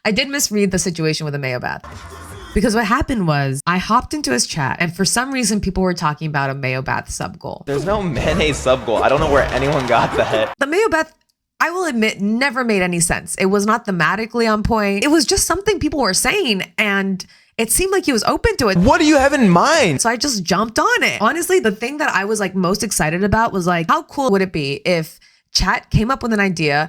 I did misread the situation with the mayo bath. Because what happened was I hopped into his chat and for some reason people were talking about a mayo bath sub goal. There's no mayonnaise sub goal. I don't know where anyone got that. The mayo bath, I will admit, never made any sense. It was not thematically on point. It was just something people were saying and it seemed like he was open to it. What do you have in mind? So I just jumped on it. Honestly, the thing that I was like most excited about was like, how cool would it be if chat came up with an idea?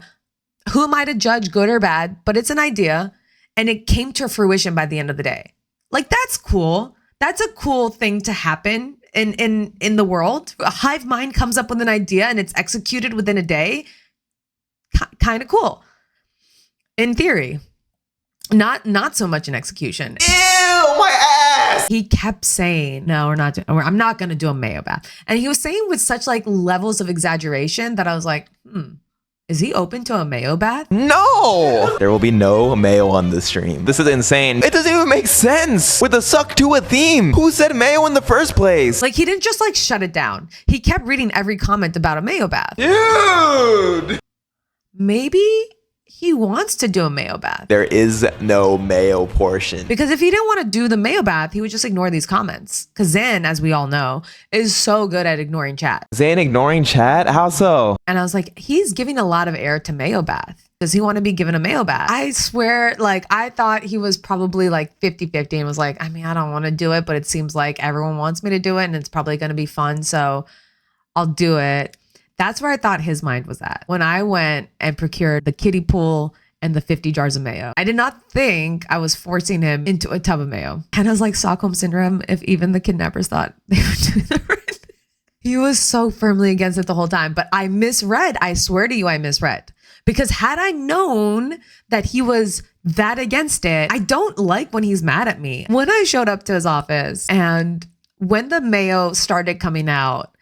Who am I to judge good or bad? But it's an idea and it came to fruition by the end of the day. Like, that's cool. That's a cool thing to happen in the world. A hive mind comes up with an idea and it's executed within a day. Kind of cool. In theory. Not so much in execution. Ew, my ass! He kept saying, no, I'm not going to do a mayo bath. And he was saying with such like levels of exaggeration that I was like, is he open to a mayo bath? No! There will be no mayo on this stream. This is insane. It doesn't even make sense with a suck to a theme. Who said mayo in the first place? Like, he didn't just like shut it down. He kept reading every comment about a mayo bath. Dude! Maybe he wants to do a mayo bath. There is no mayo portion. Because if he didn't want to do the mayo bath, he would just ignore these comments. Because Zan, as we all know, is so good at ignoring chat. Zan ignoring chat? How so? And I was like, he's giving a lot of air to mayo bath. Does he want to be given a mayo bath? I swear, like, I thought he was probably like 50-50 and was like, I mean, I don't want to do it, but it seems like everyone wants me to do it and it's probably going to be fun. So I'll do it. That's where I thought his mind was at. When I went and procured the kiddie pool and the 50 jars of mayo, I did not think I was forcing him into a tub of mayo. And I was like Stockholm Syndrome, if even the kidnappers thought they were doing the right thing. He was so firmly against it the whole time, but I misread. I swear to you, I misread. Because had I known that he was that against it, I don't like when he's mad at me. When I showed up to his office and when the mayo started coming out,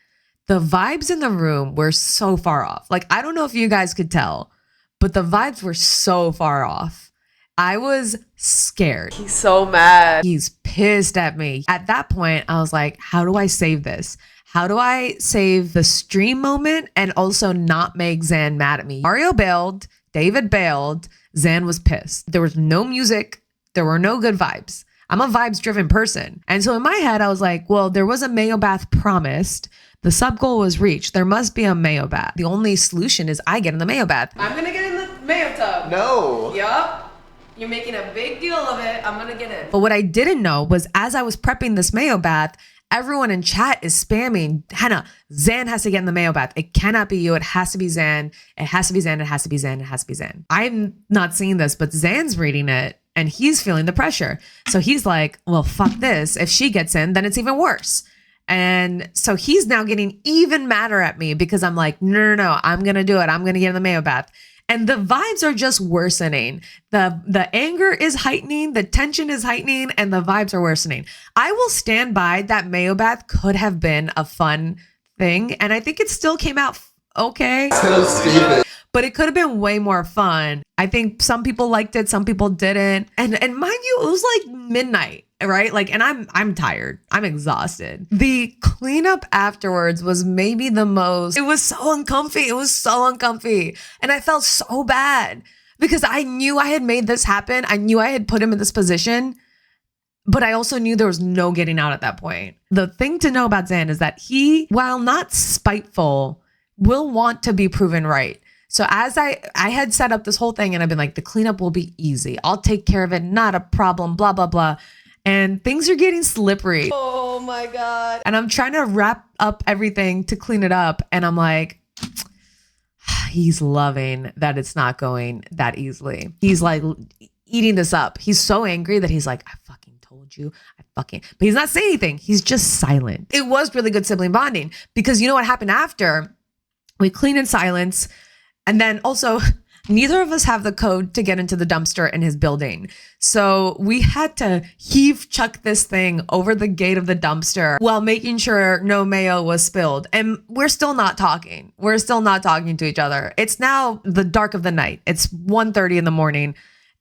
the vibes in the room were so far off. Like, I don't know if you guys could tell, but the vibes were so far off. I was scared. He's so mad. He's pissed at me. At that point, I was like, how do I save this? How do I save the stream moment and also not make Zan mad at me? Mario bailed, David bailed, Zan was pissed. There was no music. There were no good vibes. I'm a vibes driven person. And so in my head, I was like, well, there was a mayo bath promised. The sub goal was reached. There must be a mayo bath. The only solution is I get in the mayo bath. I'm gonna get in the mayo tub. No. Yup. You're making a big deal of it. I'm gonna get in. But what I didn't know was as I was prepping this mayo bath, everyone in chat is spamming, Hannah, Zan has to get in the mayo bath. It cannot be you. It has to be Zan. It has to be Zan. It has to be Zan. It has to be Zan. I'm not seeing this, but Zan's reading it and he's feeling the pressure. So he's like, well, fuck this. If she gets in, then it's even worse. And so he's now getting even madder at me because I'm like, no, I'm going to do it. I'm going to get in the mayo bath. And the vibes are just worsening. The anger is heightening, the tension is heightening, and the vibes are worsening. I will stand by that mayo bath could have been a fun thing. And I think it still came out okay. So stupid. But it could have been way more fun. I think some people liked it, some people didn't. And mind you, it was like midnight, right? Like, and I'm tired. I'm exhausted. The cleanup afterwards was maybe the most, it was so uncomfy. It was so uncomfy. And I felt so bad because I knew I had made this happen. I knew I had put him in this position, but I also knew there was no getting out at that point. The thing to know about Zan is that he, while not spiteful, will want to be proven right. So as I had set up this whole thing and I've been like, the cleanup will be easy. I'll take care of it. Not a problem, blah, blah, blah. And things are getting slippery. Oh my God. And I'm trying to wrap up everything to clean it up. And I'm like, he's loving that it's not going that easily. He's like eating this up. He's so angry that he's like, I fucking told you. But he's not saying anything. He's just silent. It was really good sibling bonding because you know what happened after? We clean in silence. And then also, neither of us have the code to get into the dumpster in his building. So we had to chuck this thing over the gate of the dumpster while making sure no mayo was spilled. And we're still not talking. We're still not talking to each other. It's now the dark of the night. It's 1:30 in the morning.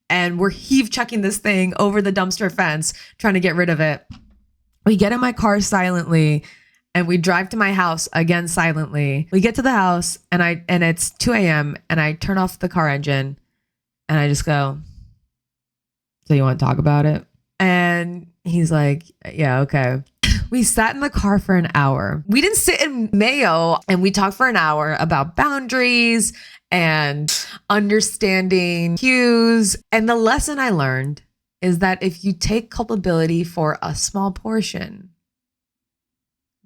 And we're chucking this thing over the dumpster fence, trying to get rid of it. We get in my car silently. And we drive to my house again silently. We get to the house and it's 2 a.m. and I turn off the car engine and I just go, So you want to talk about it? And he's like, yeah, okay. We sat in the car for an hour. We didn't sit in Mayo, and we talked for an hour about boundaries and understanding cues. And the lesson I learned is that if you take culpability for a small portion,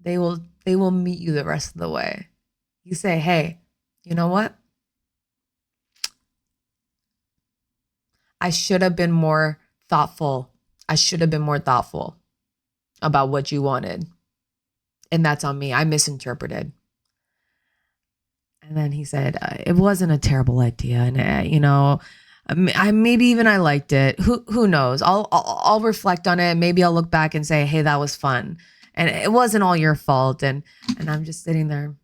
they will meet you the rest of the way. You say, hey, you know what? I should have been more thoughtful. I should have been more thoughtful about what you wanted. And that's on me. I misinterpreted. And then he said, it wasn't a terrible idea. And, maybe even I liked it. Who knows? I'll reflect on it. Maybe I'll look back and say, hey, that was fun. And it wasn't all your fault. And I'm just sitting there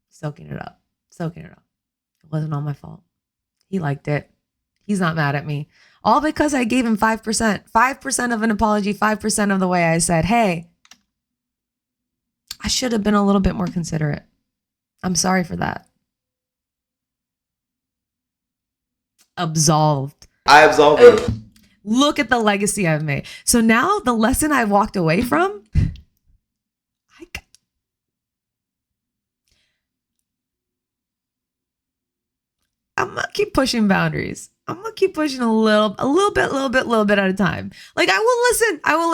soaking it up. It wasn't all my fault. He liked it. He's not mad at me. All because I gave him 5%. 5% of an apology, 5% of the way I said, hey, I should have been a little bit more considerate. I'm sorry for that. Absolved. I absolve you. Look at the legacy I've made. So now the lesson I walked away from, I'm gonna keep pushing boundaries. I'm gonna keep pushing a little bit at a time. Like I will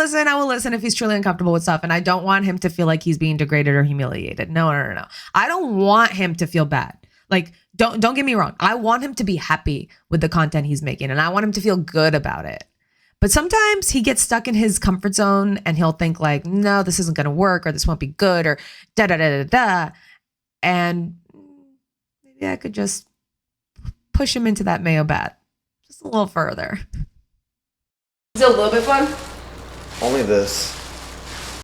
listen if he's truly uncomfortable with stuff. And I don't want him to feel like he's being degraded or humiliated. No. I don't want him to feel bad. Like, don't get me wrong. I want him to be happy with the content he's making, and I want him to feel good about it. But sometimes he gets stuck in his comfort zone and he'll think like, no, this isn't gonna work, or this won't be good, or da. And maybe I could just push him into that mayo bath just a little further. Is it a little bit fun? Only this.